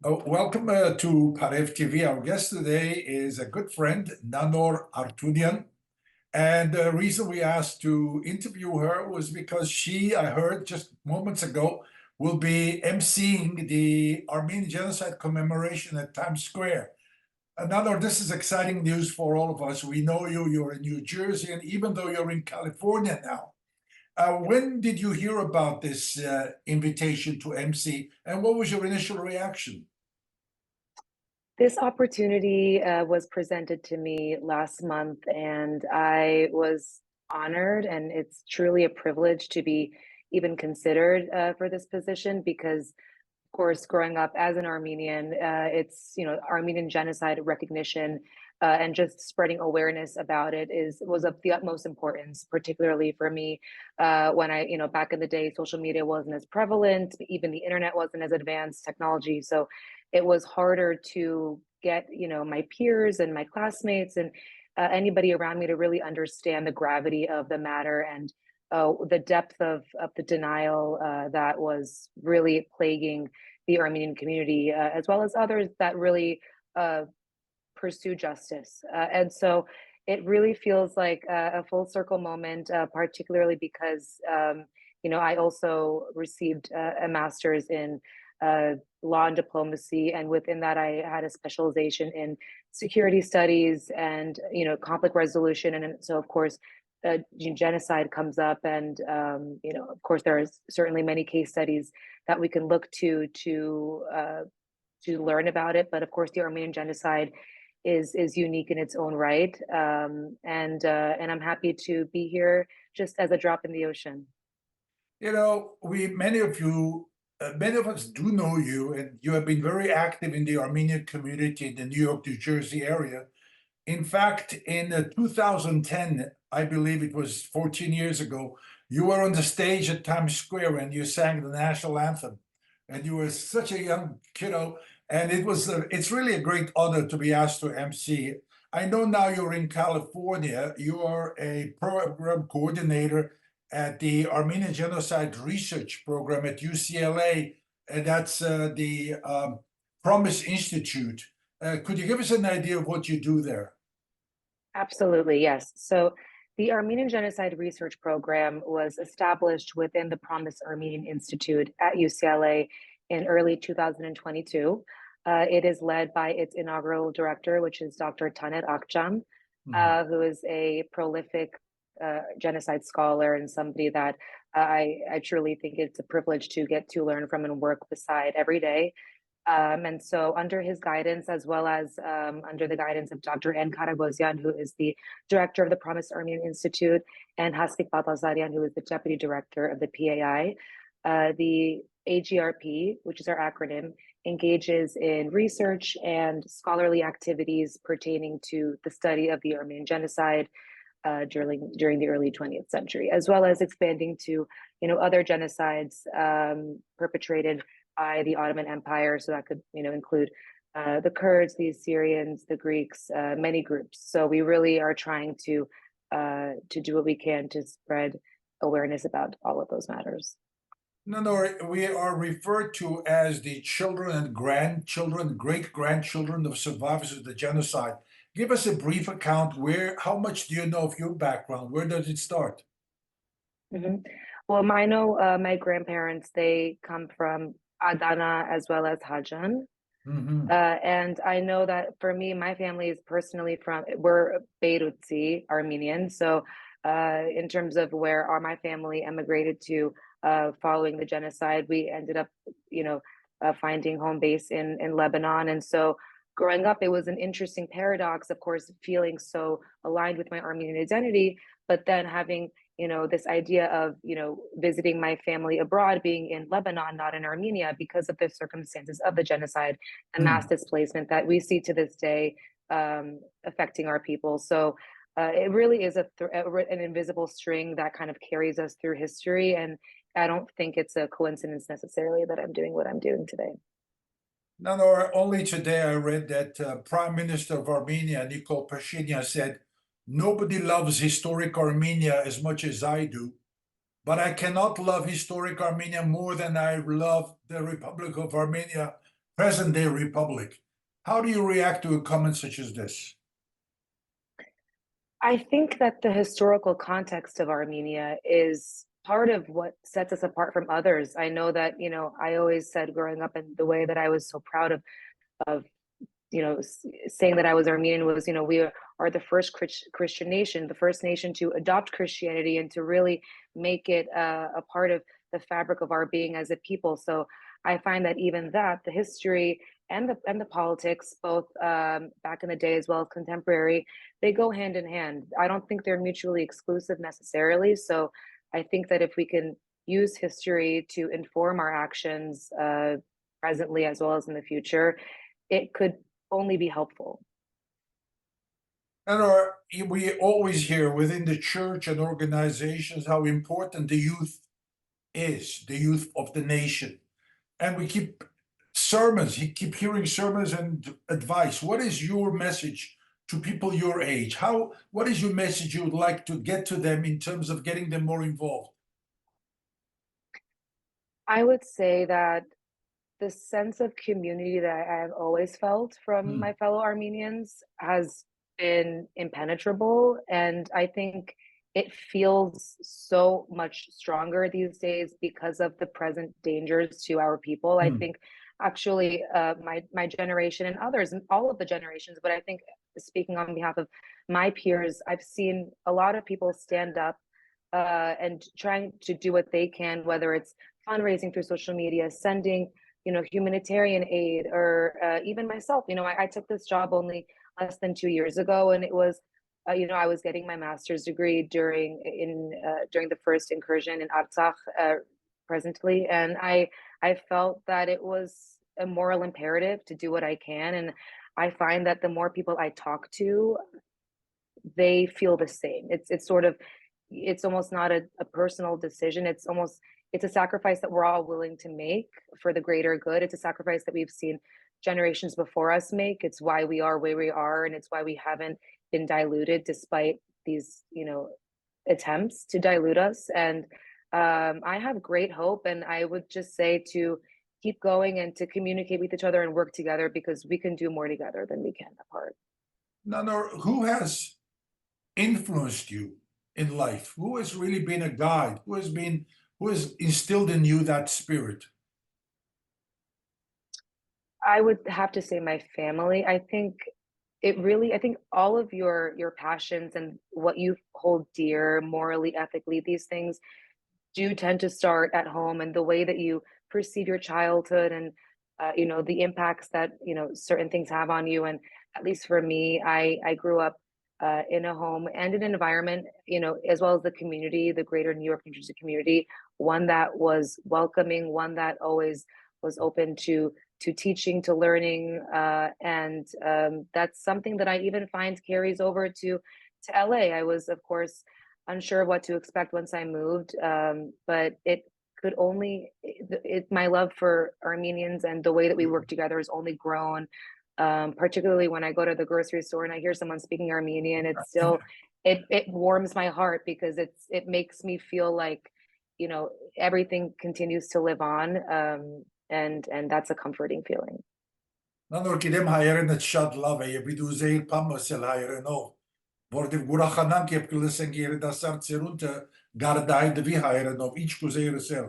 Welcome to Parev TV. Our guest today is a good friend, Nanor Hartounian. And the reason we asked to interview her was because she, I heard just moments ago, will be emceeing the Armenian Genocide Commemoration at Times Square. Nanor, this is exciting news for all of us. We know you, you're in New Jersey, and even though you're in California now, when did you hear about this invitation to MC, and what was your initial reaction? This opportunity was presented to me last month, and I was honored, and it's truly a privilege to be even considered for this position because, of course, growing up as an Armenian, it's, Armenian genocide recognition and just spreading awareness about it was of the utmost importance, particularly for me when back in the day, social media wasn't as prevalent, even the internet wasn't as advanced technology. So it was harder to get, my peers and my classmates and anybody around me to really understand the gravity of the matter and the depth of the denial that was really plaguing the Armenian community, as well as others that really pursue justice. And so it really feels like a full circle moment, particularly because, I also received a master's in law and diplomacy. And within that, I had a specialization in security studies and, conflict resolution. And so, of course, genocide comes up. And, of course, there are certainly many case studies that we can look to learn about it. But of course, the Armenian genocide is unique in its own right. And I'm happy to be here just as a drop in the ocean. Many of us do know you, and you have been very active in the Armenian community in the New York, New Jersey area. In fact, in 2010, I believe it was 14 years ago, you were on the stage at Times Square and you sang the national anthem. And you were such a young kiddo, and it's really a great honor to be asked to MC. I know now you're in California. You are a program coordinator at the Armenian Genocide Research Program at UCLA, and that's the Promise Institute. Could you give us an idea of what you do there? Absolutely, yes. So the Armenian Genocide Research Program was established within the Promise Armenian Institute at UCLA in early 2022. It is led by its inaugural director, which is Dr. Taner Akcan, who is a prolific genocide scholar and somebody that I truly think it's a privilege to get to learn from and work beside every day. And so under his guidance, as well as under the guidance of Dr. N. Karagosian, who is the director of the Promise Armenian Institute, and Hasik Batazarian, who is the deputy director of the PAI, the AGRP, which is our acronym, engages in research and scholarly activities pertaining to the study of the Armenian genocide during the early 20th century, as well as expanding to other genocides perpetrated by the Ottoman Empire. So that could include the Kurds, the Assyrians, the Greeks, many groups. So we really are trying to do what we can to spread awareness about all of those matters. No, we are referred to as the children and grandchildren, great-grandchildren of survivors of the genocide. Give us a brief account. How much do you know of your background? Where does it start? Well, I know my grandparents, they come from Adana as well as Hajan. And I know that for me, my family is personally we're Beirutsi Armenian. So in terms of where my family emigrated to following the genocide, we ended up, finding home base in Lebanon. And so growing up, it was an interesting paradox, of course, feeling so aligned with my Armenian identity, but then having this idea of, visiting my family abroad, being in Lebanon, not in Armenia, because of the circumstances of the genocide and mass displacement that we see to this day affecting our people. So it really is an invisible string that kind of carries us through history. And I don't think it's a coincidence necessarily that I'm doing what I'm doing today. No, only today I read that Prime Minister of Armenia, Nikol Pashinyan, said, "Nobody loves historic Armenia as much as I do, but I cannot love historic Armenia more than I love the Republic of Armenia present-day republic. How do you react to a comment such as this? I think that the historical context of Armenia is part of what sets us apart from others. I know that, I always said growing up, and the way that I was so proud of saying that I was Armenian was, we are the first Christian nation, the first nation to adopt Christianity and to really make it a part of the fabric of our being as a people. So I find that even that, the history and the politics, both back in the day as well as contemporary, they go hand in hand. I don't think they're mutually exclusive necessarily. So I think that if we can use history to inform our actions presently as well as in the future, it could only be helpful. And we always hear within the church and organizations how important the youth is, the youth of the nation. And we keep hearing sermons and advice. What is your message to people your age? What is your message you would like to get to them in terms of getting them more involved? I would say that the sense of community that I have always felt from my fellow Armenians has been impenetrable. And I think it feels so much stronger these days because of the present dangers to our people. I think actually my generation and others and all of the generations, but I think speaking on behalf of my peers, I've seen a lot of people stand up and trying to do what they can, whether it's fundraising through social media, sending humanitarian aid, or even myself. I took this job only less than 2 years ago, and it was, I was getting my master's degree during the first incursion in Artsakh presently, and I felt that it was a moral imperative to do what I can, and I find that the more people I talk to, they feel the same. It's almost not a personal decision. It's a sacrifice that we're all willing to make for the greater good. It's a sacrifice that we've seen generations before us make. It's why we are where we are, and it's why we haven't been diluted despite these, attempts to dilute us. And I have great hope, and I would just say to keep going and to communicate with each other and work together, because we can do more together than we can apart. Nanor, who has influenced you in life? Who has really been a guide? Who has instilled in you that spirit? I would have to say my family. I think all of your passions and what you hold dear morally, ethically, these things do tend to start at home, and the way that you perceive your childhood, and the impacts that certain things have on you. And at least for me, I grew up in a home and an environment, as well as the community, the greater New York, New Jersey community, one that was welcoming, one that always was open to teaching, to learning, and that's something that I even find carries over to LA. I was, of course, unsure of what to expect once I moved, but my love for Armenians and the way that we work together has only grown. Particularly when I go to the grocery store and I hear someone speaking Armenian, it warms my heart, because it makes me feel like everything continues to live on, and that's a comforting feeling. Նոր գիտեմ հայերենը շատ լավ է, եւ դու ուզեիր փամոսել հայերենով, որովհետեւ գուրախանանք եւ կլսենք երիտասարդ ծերունդը գարդայդվի հայերենով, ինչ կուզեիր ասել։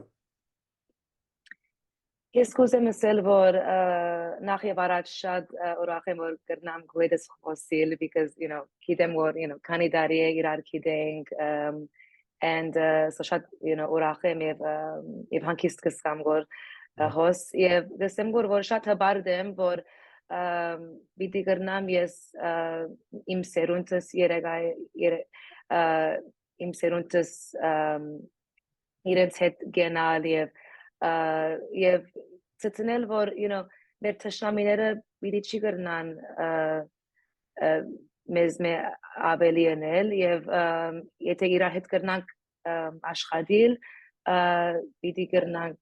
Ես կուզեմ ասել, որ նախ եւ առաջ շատ ուրախ եմ, որ կրնամ գույդս խոսիլ, because գիտեմ որ քանի տարի է իրար գիտենք, and so շատ ուրախ եմ եւ հանգիստ կսկամ որ հոս, եւ գսեմ որ շատ հբարդ եմ, որ պիտի կրնամ ես իմ սերունդս իմ սերունդս իրենց հետ գնալ եւ ցցնել որ մեր թշնամիները պիտի չի կրնան մեզ ավելի անել, եւ եթե իրար հետ կրնանք աշխատել, պիտի կրնանք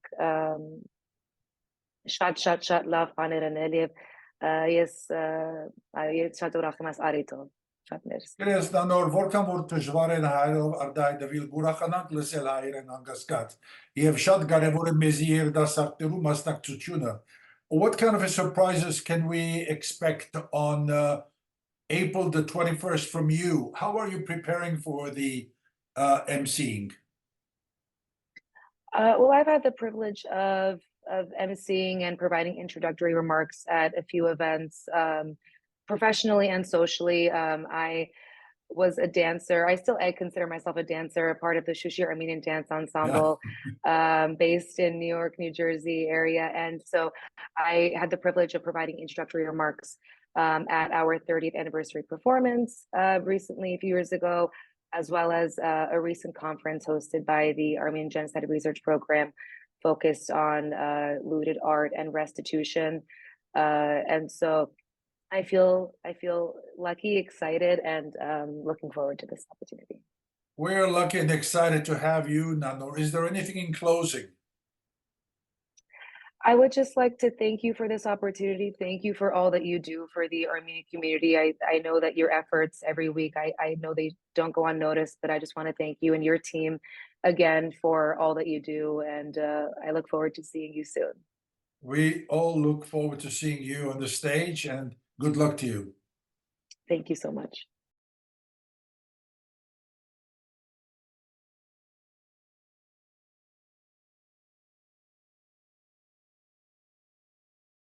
շատ լավ բաներ անել, եւ ես շատ ուրախ եմ այս առիթով։ Շատ մերսի։ Ես Նանոր, որքան որ դժվար են հայերով արդայդվիլ, գուրախանանք լսել հայերեն անգասկած, եւ շատ կարեւոր է մեզի երիտասարդներու մասնակցությունը, what kind of surprises can we expect on April the 21st from you? How are you preparing for the emceeing? Well, I've had the privilege of emceeing and providing introductory remarks at a few events, professionally and socially. I was a dancer. I consider myself a dancer, a part of the Shushi Armenian dance Yeah. ensemble, based in New York, New Jersey area. And so I had the privilege of providing introductory remarks at our 30th anniversary performance recently, a few years ago, as well as a recent conference hosted by the Armenian Genocide Research Program focused on looted art and restitution. And so I feel lucky, excited, and looking forward to this opportunity. We're lucky and excited to have you, Nanor. Is there anything in closing? I would just like to thank you for this opportunity. Thank you for all that you do for the Armenian community. I know that your efforts every week, I know they don't go unnoticed, but I just want to thank you and your team again for all that you do. And I look forward to seeing you soon. We all look forward to seeing you on the stage, and good luck to you. Thank you so much.